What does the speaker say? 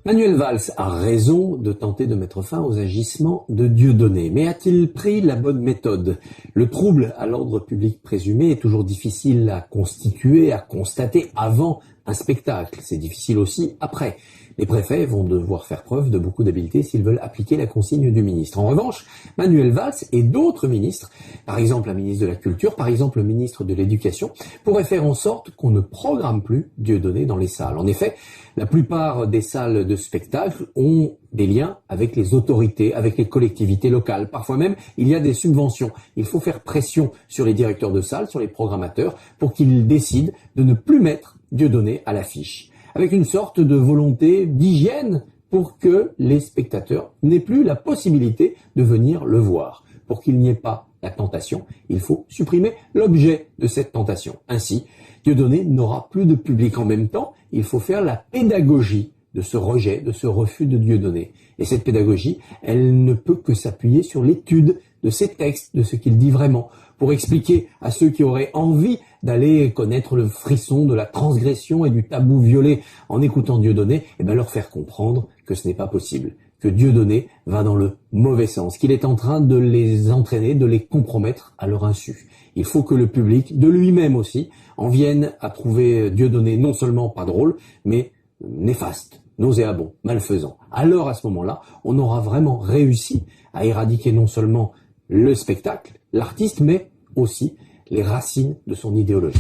Manuel Valls a raison de tenter de mettre fin aux agissements de Dieudonné. Mais a-t-il pris la bonne méthode? Le trouble à l'ordre public présumé est toujours difficile à constituer, à constater avant un spectacle. C'est difficile aussi après. Les préfets vont devoir faire preuve de beaucoup d'habileté s'ils veulent appliquer la consigne du ministre. En revanche, Manuel Valls et d'autres ministres, par exemple la ministre de la Culture, par exemple le ministre de l'Éducation, pourraient faire en sorte qu'on ne programme plus Dieudonné dans les salles. En effet, la plupart des salles de spectacle ont des liens avec les autorités, avec les collectivités locales. Parfois même, il y a des subventions. Il faut faire pression sur les directeurs de salles, sur les programmateurs, pour qu'ils décident de ne plus mettre Dieudonné à l'affiche, avec une sorte de volonté d'hygiène pour que les spectateurs n'aient plus la possibilité de venir le voir. Pour qu'il n'y ait pas la tentation, il faut supprimer l'objet de cette tentation. Ainsi, Dieudonné n'aura plus de public. En même temps, il faut faire la pédagogie de ce rejet, de ce refus de Dieudonné. Et cette pédagogie, elle ne peut que s'appuyer sur l'étude de ses textes, de ce qu'il dit vraiment, pour expliquer à ceux qui auraient envie d'aller connaître le frisson de la transgression et du tabou violé en écoutant Dieudonné, et leur faire comprendre que ce n'est pas possible, que Dieudonné va dans le mauvais sens, qu'il est en train de les entraîner, de les compromettre à leur insu. Il faut que le public, de lui-même aussi, en vienne à trouver Dieudonné non seulement pas drôle, mais néfaste, nauséabond, malfaisant. Alors à ce moment-là, on aura vraiment réussi à éradiquer non seulement le spectacle, l'artiste, mais aussi les racines de son idéologie.